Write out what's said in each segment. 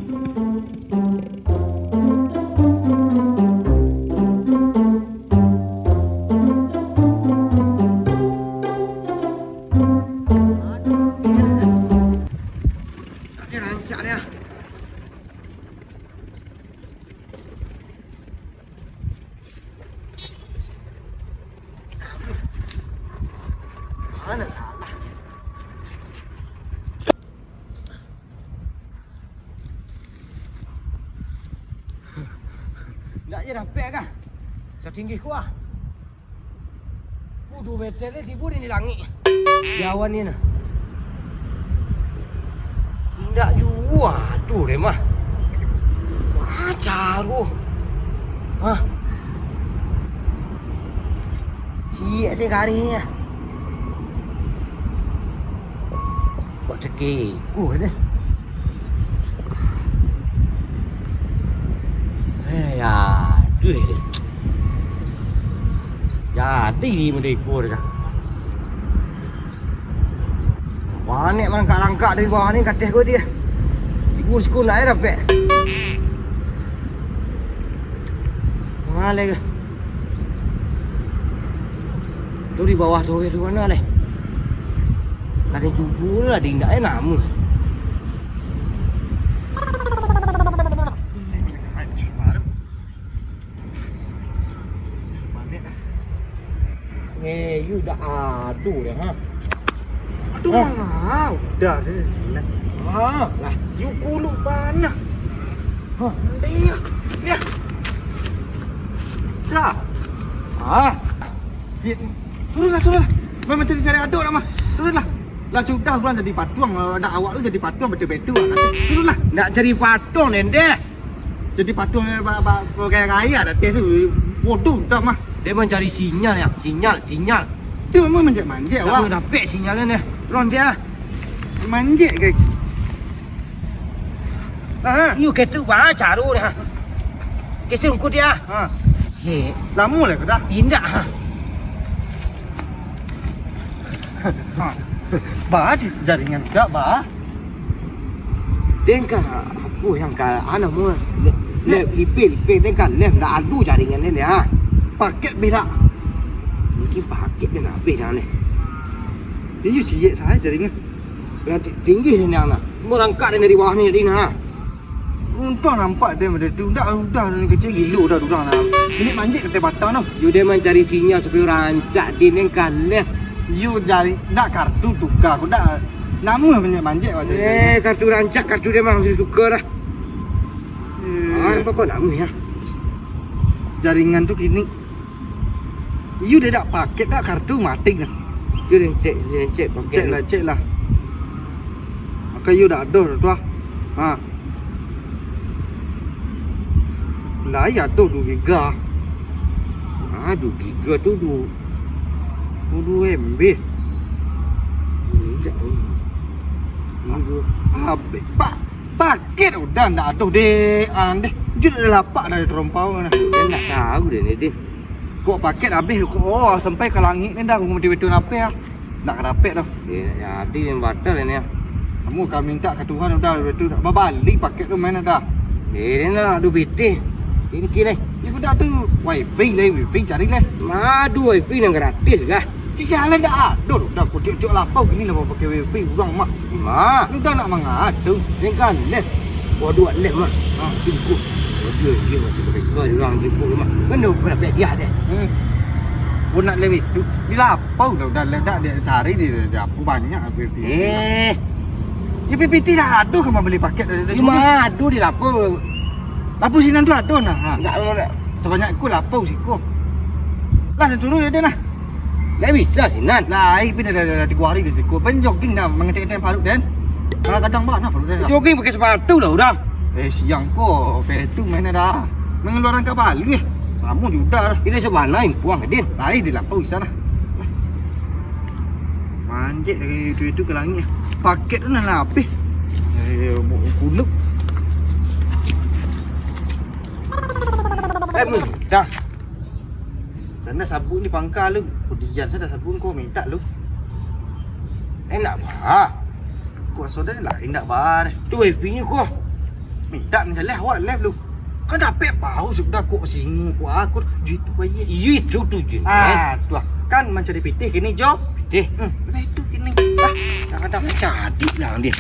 Dia rancak dia. Mana salah. Nak je dapat kan? Setinggi kuah. 2 meter ni tiba di langit. Di awan ni nah. Tidak juga tu deh mah. Wah, caru. Hah. Siap sih karinya. Kok cekiku ni. Ya, duit dia. Jadi mendekur dah. Wah, ni langkah-langkah dari bawah ni katih gua dia. Ibu sekolah ya dapat. Mana ke? Tu di bawah tu di mana leh? Ada cubu lah di ndak nama. You dah aduh dah ha. Aduh mana? Udah dah sini. Ah, lah you kulu mana? Ha, dia. Dia. Dah. Ah. Dia. Turunlah. Memang cari aduk dah mah. Turunlah. Lah sudah bulan jadi patung, nak awak tu jadi patung betul-betul lah. Turunlah. Nak cari patung nendek. Jadi patung kaya-kaya dah tu bodoh dah mah. Dia mencari sinyal ya, sinyal. Dia memang manjat awak. Tak dapat sinyalnya ni. Ron dia. Manjat ke? Ha. You kata wah caru ni ha. Kesel ku dia. Ha. He, lama lah ke dah? Indak ha. Ha. Bah jaringan tak bah. Dengka apa yang kal anak mu lep lipil dengka lep dah adu jaringan ni ha. Paket bila. Mungkin paket dia nak habis dah ni. Dia cik saya jaringan. Yang tinggi ni nak. Merangkat dari bawah ni Lina ha. Untung nampak dia macam tu. Udah kecil gila dah durang dah. Ini manjat kata batang tu. You dia mencari sinyal supaya rancak dia dengka lep. You cari nak kartu tukar. Aku dah nama manjat macam ni. Kartu rancak kartu dia memang suka dah. Apa kau nama ya? Jaringan tu kini. You dah tak paket tak kartu mati dah. You dah cek paket. Cek lah. Maka you dah ada tu ah. Ha. Lah ya tu 2 giga. Ah 2 giga tu 2 MB. Habis paket udah ndak ada deh. Andeh. Dia dah lapak dari terompau ni. Dia nak tahu dia ni. Kok paket habis kok sampai ke langit ni dah aku betul-betul apa ya. Tak dapat dah. Dia jadi yang batal ni. Kamu kan minta ke Tuhan udah betul nak balik paket tu mana dah. Dia nak adu BT. Ini kira. Ni budak tu wifi cari lah. Madu wifi yang gratis lah. Cik salah dah. Dah aku cek lapau gini lah pakai wifi orang mak. Mak, ni dah nak mengadu. Ni kan leh. Waduh leh mak. Ha, tunggu. Dia masih mereka orang jemput rumah. Mana kau nak dia deh? Kau nak lewat tu. Bila apa dah ledak dia cari dia apa banyak PPT. Dia PPT dah ada ke beli paket dari cuma ada di lapau. Lapau sini tu ada nah. Ha. Enggak sebanyak aku lapau siku. Lah dan suruh dia nah. Lah bisa sinan. Lah ai pun dah 3 hari di siku. Ben jogging dah mengetek-etek parut dan. Kadang banyak parut dia. Jogging pakai sepatu lah udah. Siang kok, itu mana dah? Mengeluarkan kapal ni. Sama juga dah. Ini sebenarnya impuang Din. Lain di lapau di sana. Manjat itu ke langit. Paket tu nak habis. Kuluk. Dah. Sana sabun di pangkal lu. Kudian saya dah sabun kau minta lu. Enak bah. Kau saudara lah enak bah. Tu wifi ni kau. Minta ni jalan awak left lu. Kan dapat bau sudah kok sing ku aku duit tu bayi. Duit tu je. Tu kan mencari pitih kini jo. Pitih. Itu kini. Kadang-kadang jadi lah dia.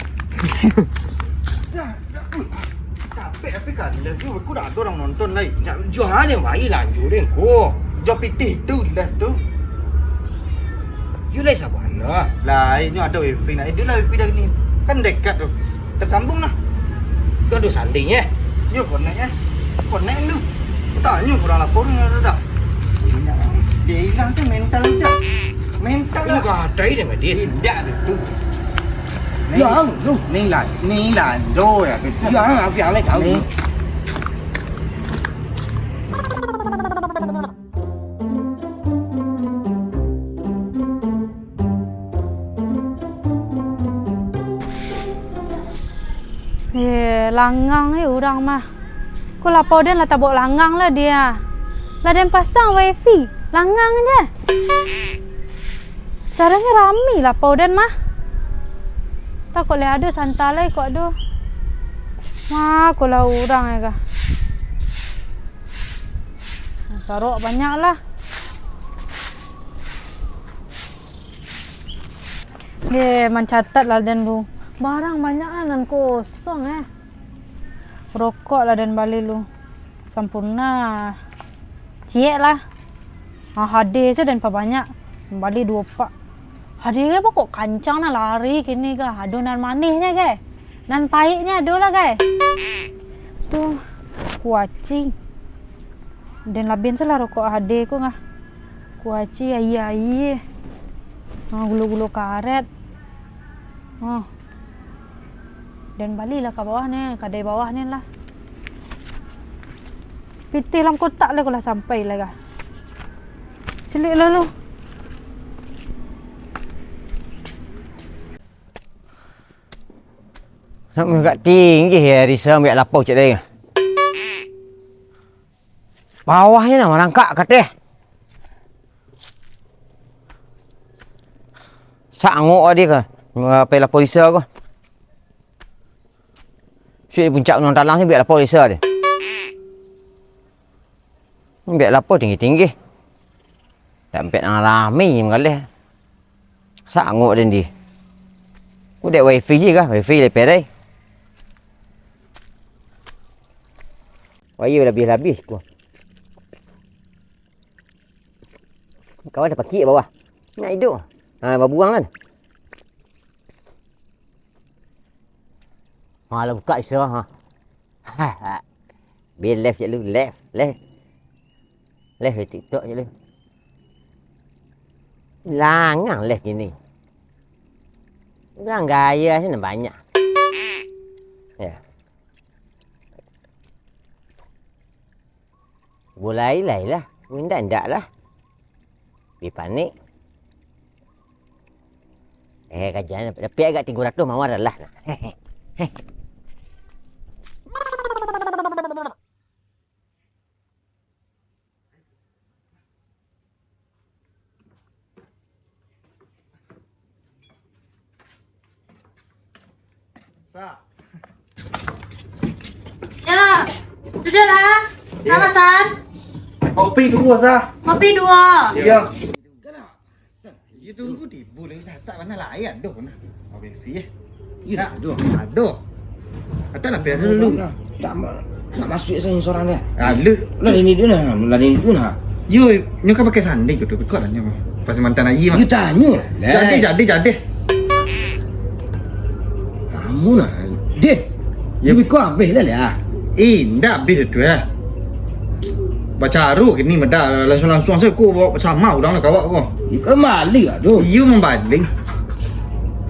Capek tapi kan lagi aku dah ada orang nonton lagi. Jual yang baik lanjurin ko. Jo pitih tu left tu. You lai sabar lah. Lah ini ada wifi nak. Dia lah wifi dah ni. Kan dekat tu. Tersambung lah. Tu ada sanding ya. Yo connect eh. Connect lu. Tanya kurang lapor ni ada dah. Dia hilang sih mental dah. Mental Ini gadai dia med dia. Tidak tu. Yang tu. Ni lah do ya. Yang aku yang lai tahu. Ni. Langang orang mah. Kau lapor dia lah tabuk langang lah dia. Lah dia pasang wifi. Langang je. Caranya rami lapor dia mah. Tak kau lihat ada santai lah kau ada. Mah kau lah orang ya kah. Sarok banyak lah. Dia mencatat lah dan lu. Barang banyak lah dan kosong Rokok lah dan balik lu. Sempurna. Ciek lah. Hadir je dan banyak. Balik 2 pak. Hadir ke kok kancang nak lari kini ke. Adunan manisnya ke. Dan pahitnya ada lah ke. Tu. Kuacing. Dan labin salah rokok hadir ku ngah. Kuacing ayi-ayi. Gulu-gulu karet. Dan balik lah ke bawah ni, kedai bawah ni lah. Pitih dalam kotak lah kalau sampai lah kah. Celik lah lu. Nak agak tinggi ya Risa ambil lapau cik dia. Bawahnya nak merangkak kata. Sangok dia ke. Apa lapau Risa ke. Syuk di puncak gunung talang ni biar lapau Risa dia. Biar lapau tinggi-tinggi. Tak sampai nak ramai mengalah. Sangok dia ni. Udah wifi je kah? Wifi lepas dah. Wahyu habis-habis ku. Kawan dah pakik bawah. Nak hidup. Berbuang kan. Lah buka Isra ha. Biar left je lu, left. Left di TikTok je lu. Langang left gini. Orang gaya sini banyak. Ya. Boleh lah. Minda ndak lah. Bi panik. Kajian tapi agak 300 mawar lah. Ya, sudahlah. Nama San? Kopi 2 Sah. Kopi 2. Ya. You tunggu di boleh sasak mana layan doh nah. Wifi Ya, aduh. Katalah biar dulu. Nak masuk saya seorang dia. Lu. Lah ini dia nah, ini dia nah. You kan pakai sanding gitu, kok lah nyawa. Pas mantan ayi mah. You tanya. Jadi. Kamu nah, Din. You ikut habis lah. Ndak habis tu ya. Bacaru kini meda langsung saya ku bawa sama udang lah kawak ku. You kembali aduh. You membaling.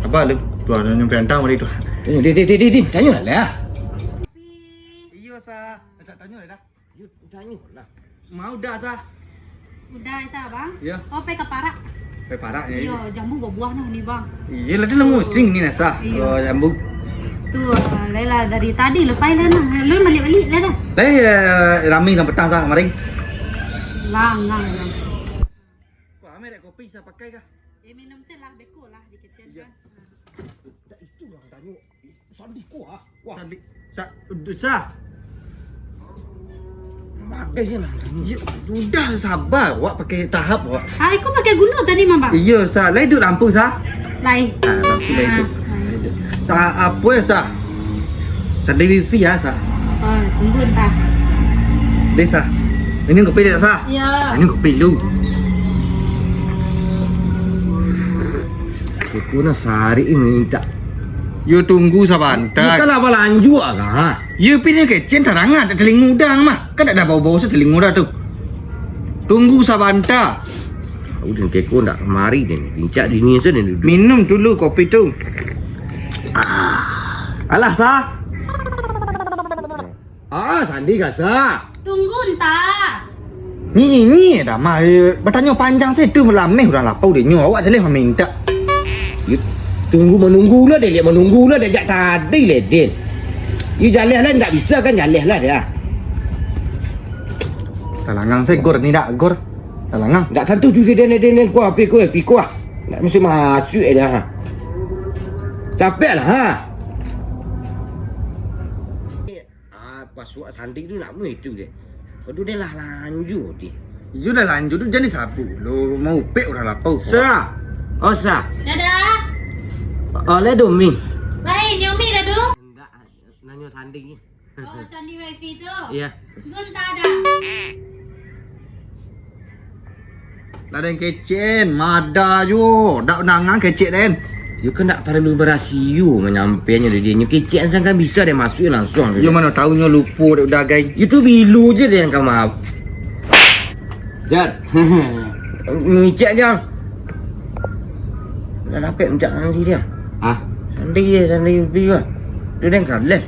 Apa lu? Dua orang yang perintah mari tu. Din, tanya lah. Iya Sah. Macam tanya dah. You tanya lah. Mau dah Sah. Udah Isa bang. Ya. Oh pe ke parak. Pe parak ya. Iya, jambu buah nah ni bang. Iya lah dia musing ni nah Sah. Iya. Oh jambu. Tu Lela dari tadi lepas lah nah. Lu balik-balik lah dah. Rami sampai petang Sah kemarin. Lang. Kau ambil dah kopi Sah pakai kah? Minum selah beko lah dikecil kan. Tak itu lah tanya. Sandi ku ah. Sandi. Sah. Bagus je lah. Ya, sudah sabar awak pakai tahap awak. Aku pakai gula tadi mama. Iya, Sah. Lai duduk lampu, Sah. Lai. Lampu lai duduk. Sah, apa ya, Sah? Sah, ada wifi ya, Sah? Oh, tunggu entah. Deh, Sah. Minum kopi tak, Sah? Ya. Minum kopi dulu. Aku nak sehari ini tak. You tunggu sebentar. Bukan apa lanjut lah. You pilih kecil terangan tak teling udang mah. Kan ada bau-bau teling udang tu. Tunggu sebentar. Udah keko nak kemari dan bincak di ni sana duduk. Minum dulu kopi tu. Alah, Sah. Sandi kasa. Tunggu entah. Ni dah mah bertanya panjang saya tu melameh orang lapau dia nyu awak boleh minta. Tunggu menunggu lah dia menunggu lah dia jak tadi lah dia. You jalan lah tak bisa kan jalan lah dia. Talangang saya gor ni dak gor. Talangang. Tak tentu tu dia kuah pi kuah. Tak mesti masuk dah. Capek lah ha. Pas suak sandi tu nak mu itu dia. Lepas tu dia lah lanjut dia. You dah lanjut tu jadi sabu. Lo mau pek orang lapau. Sah. Oh sah. Dadah. Oleh domi. Lai, Nyomi dah dong. Enggak, nanya sandi ni. Oh, sandi wifi tu. Iya. Entah dah. Ada yang kecen, mada yo. Dak nangang kecek den. You kan tak perlu berasiu menyampainya dia ni kecil kan bisa dia masuk langsung. You mana tahu nyo lupa dak dagai. Itu bilu je dia yang kau maaf. Jad. Micak je. Dah dapat micak sandi dia. Ah, Sandi lebih lah. Dia dah kalah.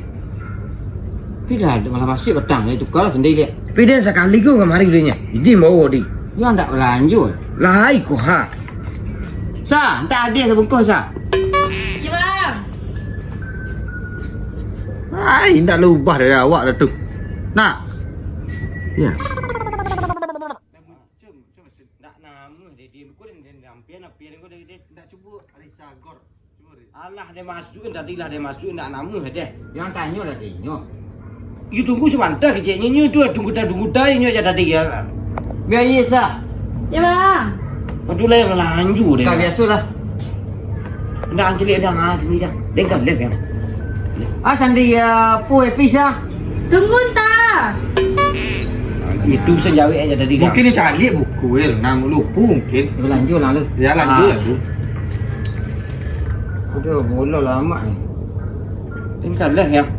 Tapi dah malah masuk petang dia tukar lah sendiri dia. Tapi dia sekali ke kemari dia nya. Jadi mau dia. Yang tak berlanjut. Lah ikut ha. Sa, tak ada sebungkus sa. Ya bang. ai ndak lubah dari awak dah tu. Nak. Ya. Tak nama dia kau dan rampian kau dia. Ndak cuba Alisa gor. Alah dia masuk tadi lah dia masuk nak nama dia. Yang tanya lah dia nyo. You tunggu sebentar kecilnya nyo tu tunggu dah nyo je tadi ya. Biar ye sa. Ya bang. Padu lah lanjut dia. Tak biasalah. Ndak angkili dah sini dah. Dengar leh yang. Sandi pu Efisa. Tunggu entah. Itu sejawik aja tadi. Mungkin ni cari buku nama lupa mungkin. Lanjut lah lu. Ya lanjut lah tu. Udah bola lama ni. Dengar leh yang.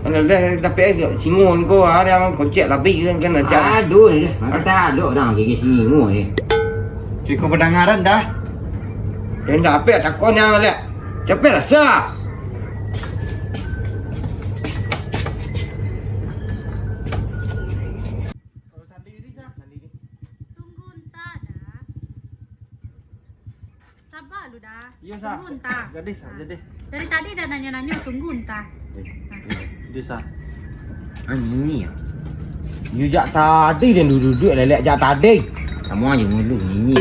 Kalau dah dapat singun kau ada yang kocek lebih kan aja. Aduh je. Kata ada orang gigi singun ni. Kau pendengaran dah. Dan dapat takon yang leh. Capek rasa. Tunggu entah dah. Sabar lu dah. Ya sah. Tunggu entah. Jadi sah, jadi. Dari tadi dah nanya-nanya tunggu entah. Jadi sah. Ini ya. You jak tadi dan duduk lelek jak tadi. Kamu aja ngulu ini.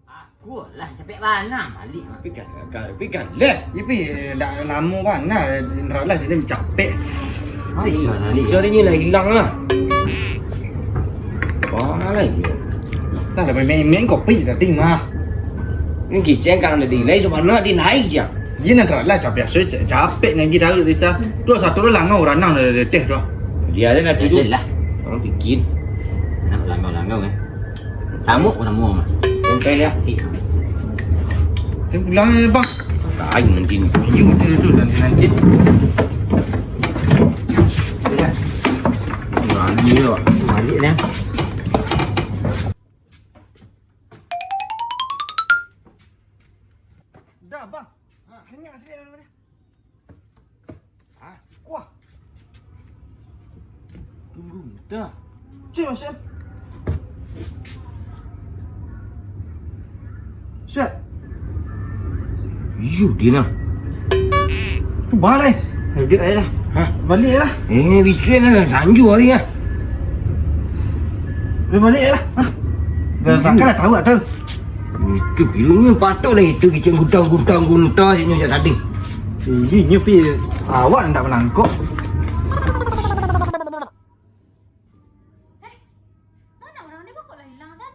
Aku lah capek mana balik. Pikan leh. Tapi dah lama bang. Nah, ralah sini capek. Aisyah lali. Jadinya lah hilang lah. Wah lagi. Dah dah main kopi tadi mah. Ini kiceng kan ada delay sebenarnya di naik je. Dia nak ralah capek capek nanti dah lu desa. Tu satu tu langau orang nang dah teh tu. Dia ada nak duduk lah. Orang bikin. Nak langau kan. Samuk pun nama mah. Tempe ya. Dia pulang bang. Lain mungkin. You tu nanti. Lagi tu. Balik dah. Dah bang. Hanya asli dalam dia. Kuah. Tunggu dah. Cik Masya. Set. You dia nak. Balik. Duduk dah. Balik lah. Bisu lah sanju hari ah. Dia balik lah. Ha. Dah takkanlah tahu tak tahu. Itu kilonya patut lah itu kicik gudang sini je tadi. Ini pi awak nak melangkuk. Mana orang ni kok lah hilang San?